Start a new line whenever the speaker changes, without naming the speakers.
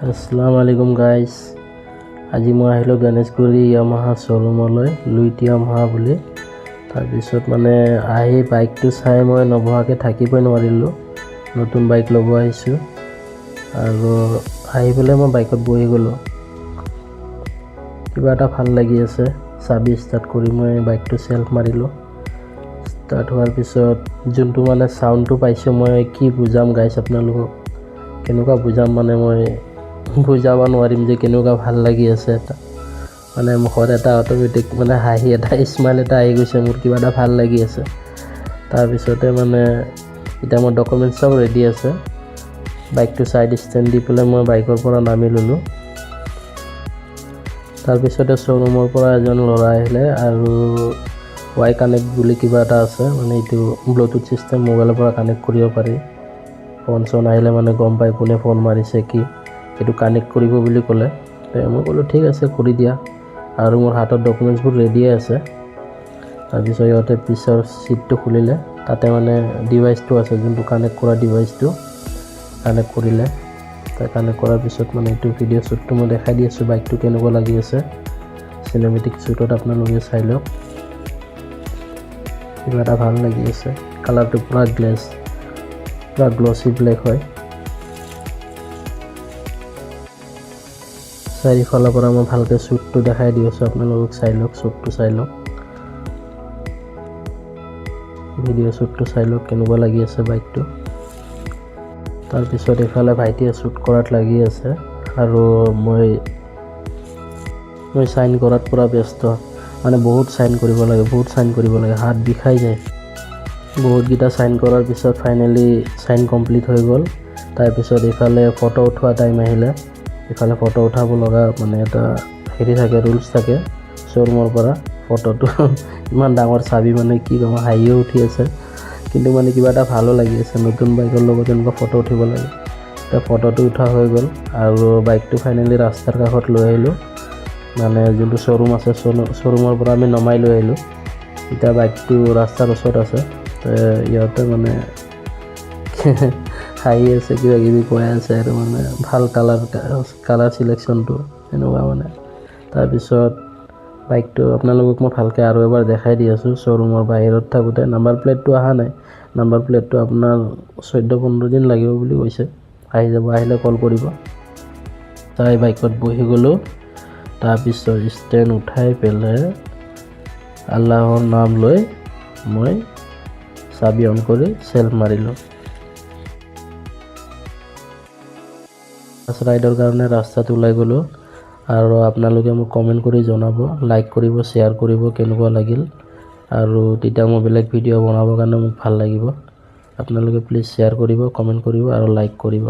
আসসালামু আলাইকুম গাইজ। আজি মই আহিলোঁ গণেশগুৰি য়ামাহা শ্ব'ৰুমলৈ, লুইট য়ামাহা বুলি। তাৰপিছত মানে আহি বাইকটো চাই মই নবহাকৈ থাকিবই নোৱাৰিলোঁ। নতুন বাইক ল'ব আহিছোঁ আৰু আহি পেলাই মই বাইকত বহি গ'লোঁ। কিবা এটা ভাল লাগি আছে। চাবি ষ্টাৰ্ট কৰি মই বাইকটো চেল্ফ মাৰিলোঁ। ষ্টাৰ্ট হোৱাৰ পিছত যোনটো মানে চাউণ্ডটো পাইছোঁ, মই কি বুজাম গাইজ আপোনালোকক, কেনেকুৱা বুজাম মানে মই বুজাব নোৱাৰিম যে কেনেকুৱা ভাল লাগি আছে। এটা মানে মুখত এটা অট'মেটিক মানে হাঁহি এটা স্মাইল এটা আহি গৈছে, মোৰ কিবা এটা ভাল লাগি আছে। তাৰপিছতে মানে এতিয়া মোৰ ডকুমেণ্টছ চব ৰেডি আছে। বাইকটো ছাইড ষ্টেণ্ড দি পেলাই মই বাইকৰ পৰা নামি ল'লোঁ। তাৰপিছতে শ্ব'ৰুমৰ পৰা এজন ল'ৰা আহিলে আৰু ৱাই কানেক্ট বুলি কিবা এটা আছে, মানে এইটো ব্লুটুথ ছিষ্টেম মোবাইলৰ পৰা কানেক্ট কৰিব পাৰি। ফোন চোন আহিলে মানে গম পাই কোনে ফোন মাৰিছে কি, সেইটো কানেক্ট কৰিব বুলি ক'লে। মই ক'লোঁ ঠিক আছে কৰি দিয়া, আৰু মোৰ হাতত ডকুমেণ্টছবোৰ ৰেডিয়ে আছে। তাৰপিছত সিহঁতে পিছৰ ছিটটো খুলিলে, তাতে মানে ডিভাইচটো আছে, যোনটো কানেক্ট কৰা ডিভাইচটো কানেক্ট কৰিলে। কানেক্ট কৰাৰ পিছত মানে এইটো ভিডিঅ' শ্বুটটো মই দেখাই দি আছোঁ, বাইকটো কেনেকুৱা লাগি আছে। চিনেমেটিক শ্বুটত আপোনালোকে চাই লওক, কিবা এটা ভাল লাগি আছে। কালাৰটো পূৰা গ্লছী ব্লেক হয়। চাৰিওফালৰ পৰা মই ভালকৈ শ্বুটটো দেখাই দি আছোঁ, আপোনালোকক চাই লওক, শ্বুটটো চাই লওক, ভিডিঅ' শ্বুটটো চাই লওক কেনেকুৱা লাগি আছে বাইকটো। তাৰপিছত এইফালে ভাইটিয়ে শ্বুট কৰাত লাগি আছে আৰু মই চাইন কৰাত পূৰা ব্যস্ত। মানে বহুত চাইন কৰিব লাগে, হাত বিষাই যায়। বহুতকেইটা চাইন কৰাৰ পিছত ফাইনেলি চাইন কমপ্লিট হৈ গ'ল। তাৰপিছত এইফালে ফটো উঠোৱা টাইম আহিলে। এইফালে ফটো উঠাব লগা মানে এটা হেৰি থাকে, ৰুলছ থাকে শ্ব'ৰুমৰ পৰা। ফটোটো ইমান ডাঙৰ চাবি, মানে কি ক'ম, হাঁহিও উঠি আছে, কিন্তু মানে কিবা এটা ভালো লাগি আছে। নতুন বাইকৰ লগত এনেকুৱা ফটো উঠিব লাগে। এতিয়া ফটোটো উঠা হৈ গ'ল আৰু বাইকটো ফাইনেলি ৰাস্তাৰ কাষত লৈ আহিলোঁ। মানে যোনটো শ্ব'ৰুম আছে, শ্ব'ৰুমৰ পৰা আমি নমাই লৈ আহিলোঁ। এতিয়া বাইকটো ৰাস্তাৰ ওচৰত আছে। ইহঁতে মানে হাঁহি আছে, কিবা কিবি কৈ আছে আৰু মানে ভাল কালাৰ চিলেকশ্যনটো এনেকুৱা মানে। তাৰপিছত বাইকটো আপোনালোকক মই ভালকৈ আৰু এবাৰ দেখাই দি আছোঁ। শ্ব'ৰুমৰ বাহিৰত থাকোঁতে নাম্বাৰ প্লেটটো অহা নাই। নাম্বাৰ প্লেটটো আপোনাৰ 14-15 দিন লাগিব বুলি কৈছে। আহি যাব, আহিলে কল কৰিব। তাই বাইকত বহি গ'লোঁ। তাৰপিছত ষ্টেণ্ড উঠাই পেলাই আল্লাহৰ নাম লৈ মই চাবি অন কৰি চেল্ফ মাৰিলোঁ। ফাৰ্ষ্ট ৰাইডৰ কাৰণে ৰাস্তাত ওলাই গ'লোঁ আৰু আপোনালোকে মোক কমেণ্ট কৰি জনাব, লাইক কৰিব, শ্বেয়াৰ কৰিব কেনেকুৱা লাগিল, আৰু তেতিয়া মই বেলেগ ভিডিঅ' বনাবৰ কাৰণে মোক ভাল লাগিব। আপোনালোকে প্লিজ শ্বেয়াৰ কৰিব, কমেণ্ট কৰিব আৰু লাইক কৰিব।